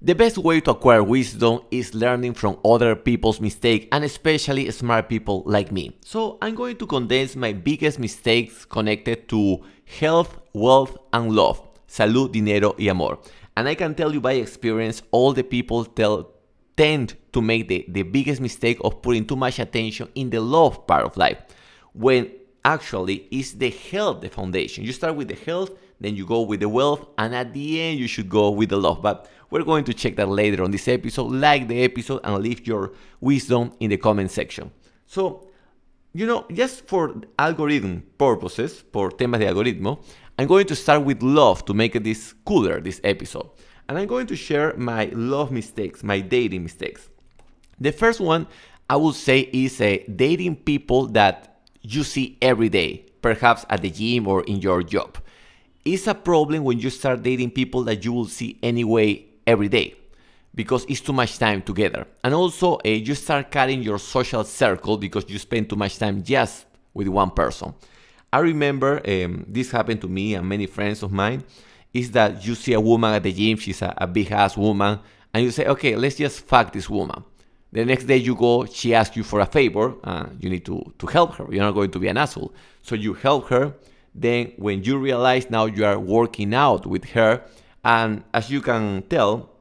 The best way to acquire wisdom is learning from other people's mistakes, and especially smart people like me. So I'm going to condense my biggest mistakes connected to health, wealth, and love. Salud, dinero y amor. And I can tell you by experience, all the people tend to make the biggest mistake of putting too much attention in the love part of life, when actually it's the health, the foundation. You start with the health, then you go with the wealth, and at the end you should go with the love. But we're going to check that later on this episode. Like the episode and leave your wisdom in the comment section. So, just for algorithm purposes, por temas de algoritmo, I'm going to start with love to make this cooler, this episode. And I'm going to share my love mistakes, my dating mistakes. The first one I would say is dating people that you see every day, perhaps at the gym or in your job. It's a problem when you start dating people that you will see anyway every day, because it's too much time together. And also you start cutting your social circle because you spend too much time just with one person. I remember this happened to me and many friends of mine, is that you see a woman at the gym, she's a big ass woman, and you say, okay, let's just fuck this woman. The next day you go, she asks you for a favor, you need to help her. You're not going to be an asshole. So you help her. Then when you realize now you are working out with her, and as you can tell,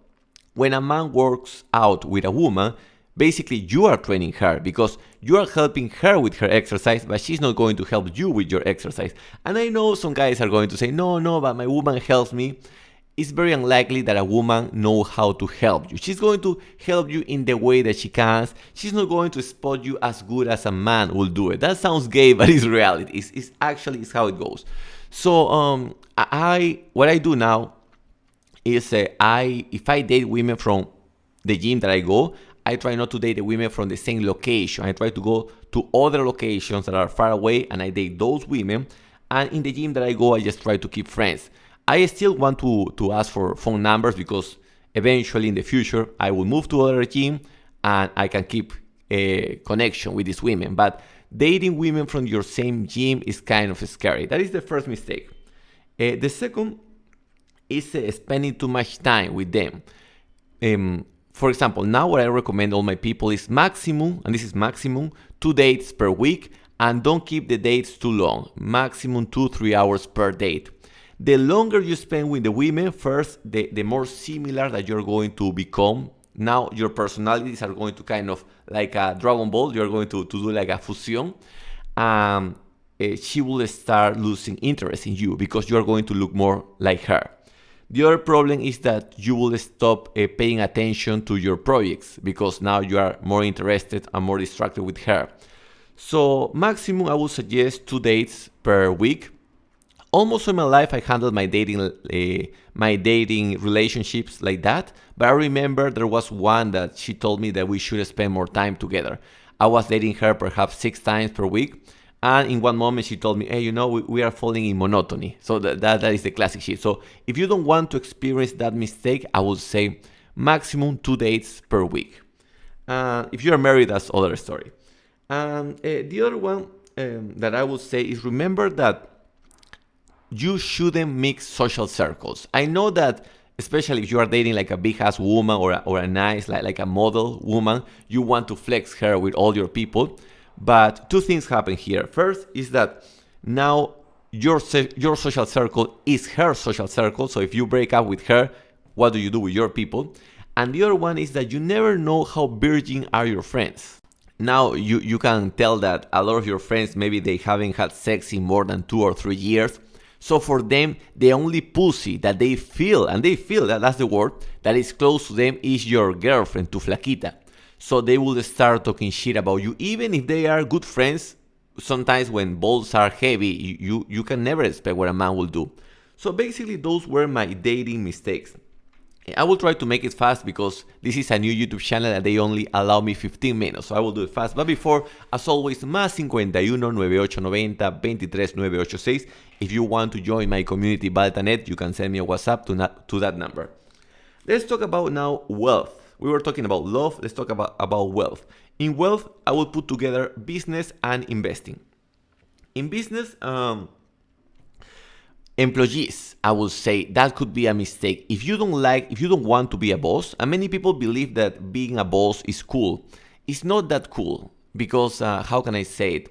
when a man works out with a woman, basically you are training her because you are helping her with her exercise, but she's not going to help you with your exercise. And I know some guys are going to say, no, but my woman helps me. It's very unlikely that a woman knows how to help you. She's going to help you in the way that she can. She's not going to spot you as good as a man will do it. That sounds gay, but it's reality. It's actually how it goes. So what I do now is if I date women from the gym that I go, I try not to date the women from the same location. I try to go to other locations that are far away, and I date those women. And in the gym that I go, I just try to keep friends. I still want to ask for phone numbers because eventually in the future I will move to other gym and I can keep a connection with these women. But dating women from your same gym is kind of scary. That is the first mistake. The second is spending too much time with them. For example, now what I recommend all my people is maximum, and this is maximum, 2 dates per week, and don't keep the dates too long. Maximum 2-3 hours per date. The longer you spend with the women, first, the more similar that you're going to become. Now your personalities are going to kind of like a Dragon Ball. You're going to do like a fusion. She will start losing interest in you because you're going to look more like her. The other problem is that you will stop paying attention to your projects because now you are more interested and more distracted with her. So maximum, I would suggest 2 dates per week. Almost in my life, I handled my dating relationships like that. But I remember there was one that she told me that we should spend more time together. I was dating her perhaps 6 times per week. And in one moment, she told me, hey, we are falling in monotony. So that is the classic shit. So if you don't want to experience that mistake, I would say maximum 2 dates per week. If you are married, that's other story. And the other one that I would say is remember that you shouldn't mix social circles. I know that, especially if you are dating like a big ass woman or a nice, like a model woman, you want to flex her with all your people. But 2 things happen here. First is that now your social circle is her social circle. So if you break up with her, what do you do with your people? And the other one is that you never know how virgin are your friends. Now you can tell that a lot of your friends, maybe they haven't had sex in more than 2 or 3 years. So for them, the only pussy that they feel, and they feel that that's the word, that is close to them is your girlfriend, tu flaquita. So they will start talking shit about you, even if they are good friends. Sometimes when balls are heavy, you can never expect what a man will do. So basically, those were my dating mistakes. I will try to make it fast because this is a new YouTube channel and they only allow me 15 minutes. So I will do it fast. But before, as always, más 51 9890 23 986. If you want to join my community Baltanet, you can send me a WhatsApp to that number. Let's talk about now wealth. We were talking about love. Let's talk about wealth. In wealth, I will put together business and investing. In business, Employees, I will say that could be a mistake. If you don't want to be a boss, and many people believe that being a boss is cool. It's not that cool because, how can I say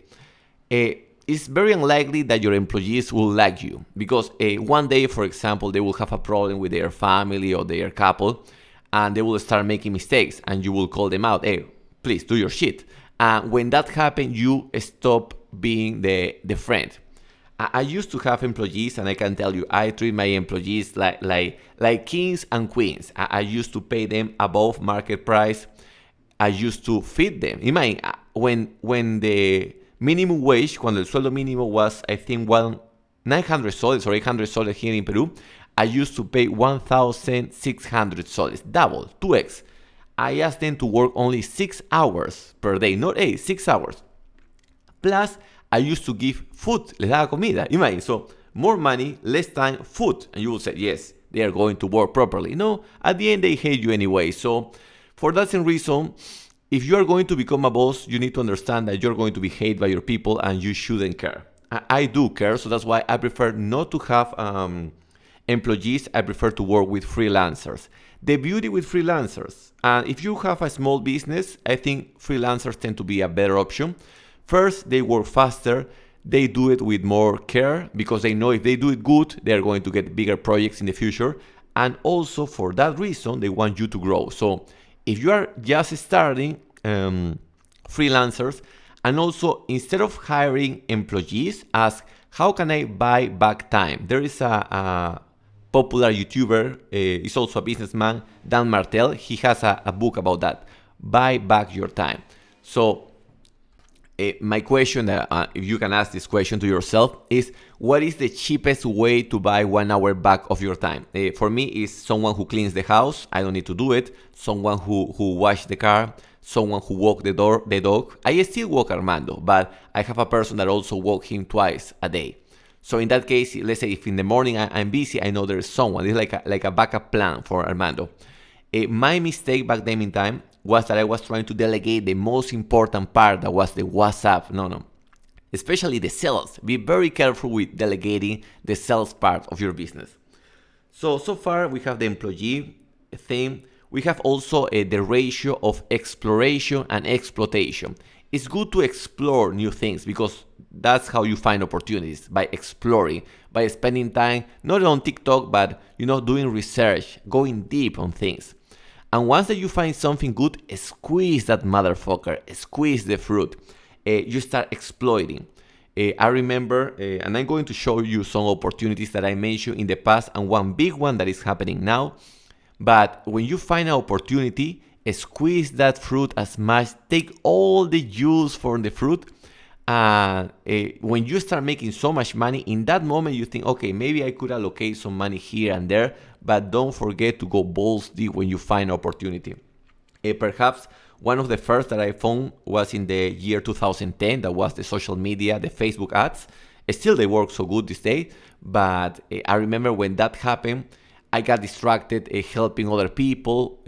it? It's very unlikely that your employees will like you because one day, for example, they will have a problem with their family or their couple and they will start making mistakes and you will call them out. Hey, please do your shit. And when that happens, you stop being the friend. I used to have employees, and I can tell you, I treat my employees like kings and queens. I used to pay them above market price. I used to feed them. Imagine when the minimum wage, cuando el sueldo mínimo was, I think, 900 soles or 800 soles here in Peru, I used to pay 1,600 soles, double, 2x. I asked them to work only 6 hours per day, not 8, 6 hours. Plus, I used to give food, les daba comida. Imagine, so more money, less time, food. And you will say, yes, they are going to work properly. No, at the end, they hate you anyway. So for that same reason, if you are going to become a boss, you need to understand that you're going to be hated by your people and you shouldn't care. I do care, so that's why I prefer not to have employees. I prefer to work with freelancers. The beauty with freelancers, if you have a small business, I think freelancers tend to be a better option. First, they work faster. They do it with more care because they know if they do it good, they're going to get bigger projects in the future. And also for that reason, they want you to grow. So if you are just starting freelancers, and also instead of hiring employees, ask, how can I buy back time? There is a popular YouTuber, he's also a businessman, Dan Martel. He has a book about that, buy back your time. So my question, if you can ask this question to yourself, is what is the cheapest way to buy 1 hour back of your time? For me, is someone who cleans the house. I don't need to do it. Someone who wash the car. Someone who walk the dog. I still walk Armando, but I have a person that also walk him twice a day. So in that case, let's say if in the morning I'm busy, I know there is someone. It's like a backup plan for Armando. My mistake back then in time was that I was trying to delegate the most important part, that was the WhatsApp. No. Especially the sales. Be very careful with delegating the sales part of your business. So far we have the employee thing. We have also the ratio of exploration and exploitation. It's good to explore new things because that's how you find opportunities, by exploring, by spending time, not on TikTok, but doing research, going deep on things. And once that you find something good, squeeze that motherfucker, squeeze the fruit. You start exploiting. I remember, and I'm going to show you some opportunities that I mentioned in the past and one big one that is happening now. But when you find an opportunity, squeeze that fruit as much, take all the juice from the fruit. When you start making so much money, in that moment you think, okay, maybe I could allocate some money here and there, but don't forget to go balls deep when you find opportunity. Perhaps one of the first that I found was in the year 2010. That was the social media, the Facebook ads. Still, they work so good this day, but I remember when that happened, I got distracted helping other people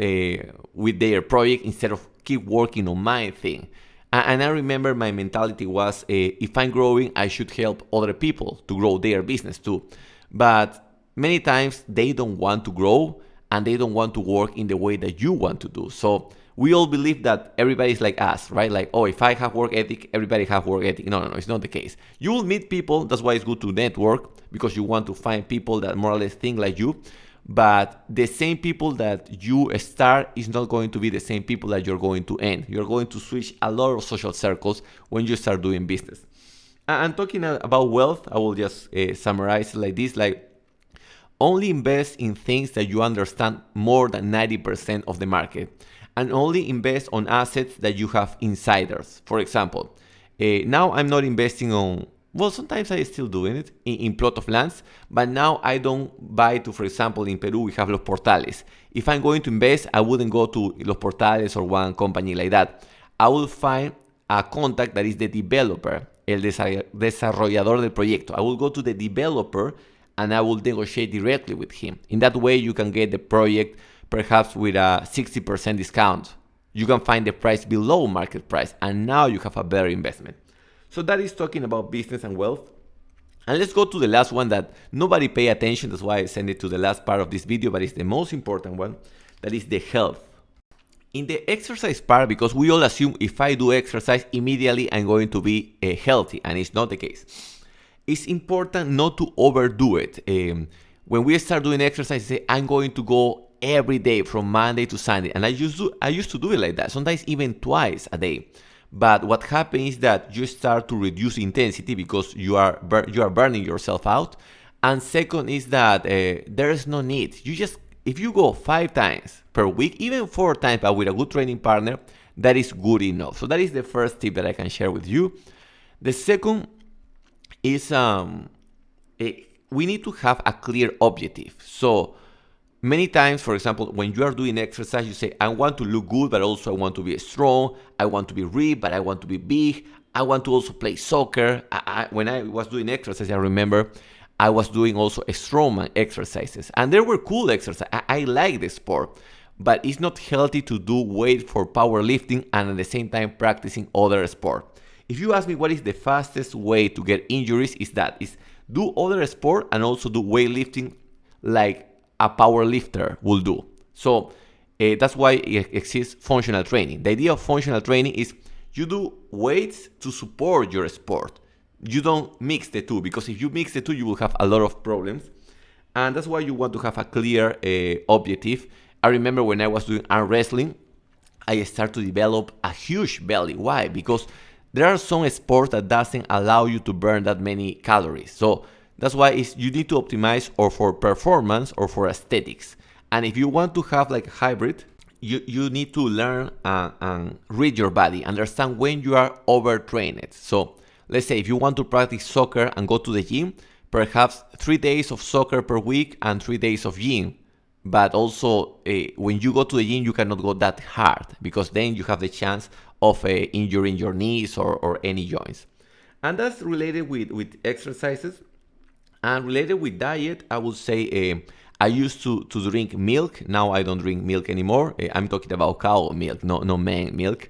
with their project instead of keep working on my thing. And I remember my mentality was, if I'm growing, I should help other people to grow their business too. But many times they don't want to grow and they don't want to work in the way that you want to do. So we all believe that everybody's like us, right? Like, oh, if I have work ethic, everybody have work ethic. No, it's not the case. You will meet people. That's why it's good to network, because you want to find people that more or less think like you. But the same people that you start is not going to be the same people that you're going to end. You're going to switch a lot of social circles when you start doing business. And talking about wealth, I will just summarize it like this. Like, only invest in things that you understand more than 90% of the market. And only invest on assets that you have insiders. For example, now I'm not investing on... Well, sometimes I still doing it in plot of lands, but now I don't buy to, for example, in Peru we have Los Portales. If I'm going to invest, I wouldn't go to Los Portales or one company like that. I will find a contact that is the developer, el desarrollador del proyecto. I will go to the developer and I will negotiate directly with him. In that way, you can get the project perhaps with a 60% discount. You can find the price below market price, and now you have a better investment. So that is talking about business and wealth. And let's go to the last one that nobody pay attention. That's why I send it to the last part of this video, but it's the most important one. That is the health. In the exercise part, because we all assume if I do exercise, immediately I'm going to be healthy, and it's not the case. It's important not to overdo it. When we start doing exercise, say I'm going to go every day from Monday to Sunday, and I used to do it like that, sometimes even twice a day. But what happens is that you start to reduce intensity because you are burning yourself out. And second is that there is no need. If you go 5 times per week, even 4 times, but with a good training partner, that is good enough. So that is the first tip that I can share with you. The second is we need to have a clear objective. So many times, for example, when you are doing exercise, you say, I want to look good, but also I want to be strong. I want to be ripped, but I want to be big. I want to also play soccer. When I was doing exercise, I remember I was doing also strongman exercises. And they were cool exercises. I like the sport. But it's not healthy to do weight for powerlifting and at the same time practicing other sport. If you ask me what is the fastest way to get injuries, is do other sport and also do weightlifting like a power lifter will do. So that's why it exists functional training. The idea of functional training is you do weights to support your sport. You don't mix the two, because if you mix the two, you will have a lot of problems. And that's why you want to have a clear objective. I remember when I was doing arm wrestling, I started to develop a huge belly. Why? Because there are some sports that doesn't allow you to burn that many calories. So that's why you need to optimize or for performance or for aesthetics. And if you want to have like a hybrid, you need to learn and read your body, understand when you are overtrained. So let's say if you want to practice soccer and go to the gym, perhaps 3 days of soccer per week and 3 days of gym. But also when you go to the gym, you cannot go that hard, because then you have the chance of injuring your knees or any joints. And that's related with exercises. And related with diet, I would say I used to drink milk. Now I don't drink milk anymore. I'm talking about cow milk, no man milk.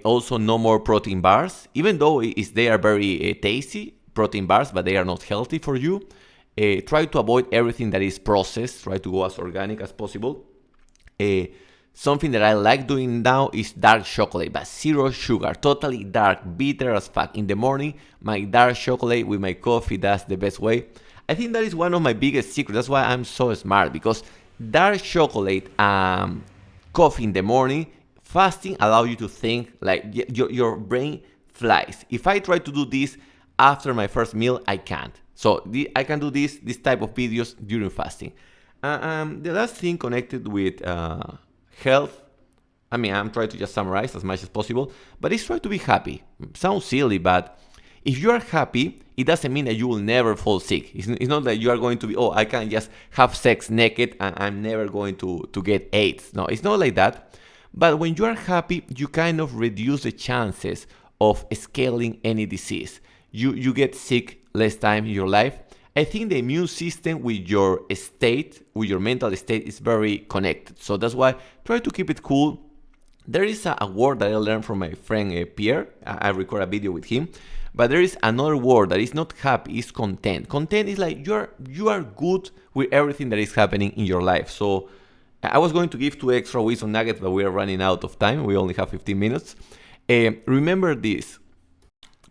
Also, no more protein bars, even though they are very tasty, protein bars, but they are not healthy for you. Try to avoid everything that is processed. Try to go as organic as possible. Something that I like doing now is dark chocolate, but 0 sugar, totally dark, bitter as fuck. In the morning, my dark chocolate with my coffee, that's the best way. I think that is one of my biggest secrets. That's why I'm so smart, because dark chocolate, coffee in the morning, fasting allow you to think, like your brain flies. If I try to do this after my first meal, I can't. So I can do this type of videos during fasting. The last thing connected with health, I mean, I'm trying to just summarize as much as possible, but it's try to be happy. Sounds silly, but if you are happy, it doesn't mean that you will never fall sick. It's not that you are going to be, I can just have sex naked and I'm never going to get AIDS. No, it's not like that. But when you are happy, you kind of reduce the chances of scaling any disease. You get sick less time in your life. I think the immune system with your state, with your mental state, is very connected. So that's why try to keep it cool. There is a word that I learned from my friend Pierre. I record a video with him. But there is another word that is not happy, it's content. Content is like you are good with everything that is happening in your life. So I was going to give 2 extra wisdom nuggets, but we are running out of time. We only have 15 minutes. Remember this.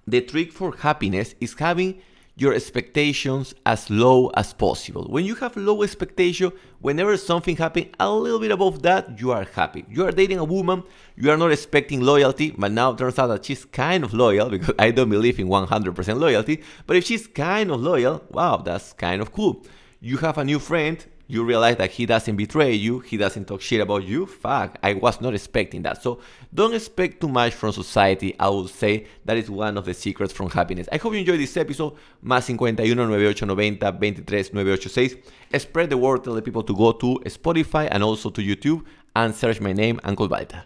The trick for happiness is having your expectations as low as possible. When you have low expectation, whenever something happens a little bit above that, you are happy. You are dating a woman, you are not expecting loyalty, but now it turns out that she's kind of loyal, because I don't believe in 100% loyalty, but if she's kind of loyal, wow, that's kind of cool. You have a new friend, you realize that he doesn't betray you, he doesn't talk shit about you. Fuck, I was not expecting that. So don't expect too much from society. I would say that is one of the secrets from happiness. I hope you enjoyed this episode. Más 51 9890 23 986. Spread the word, tell the people to go to Spotify and also to YouTube and search my name, Uncle Balta.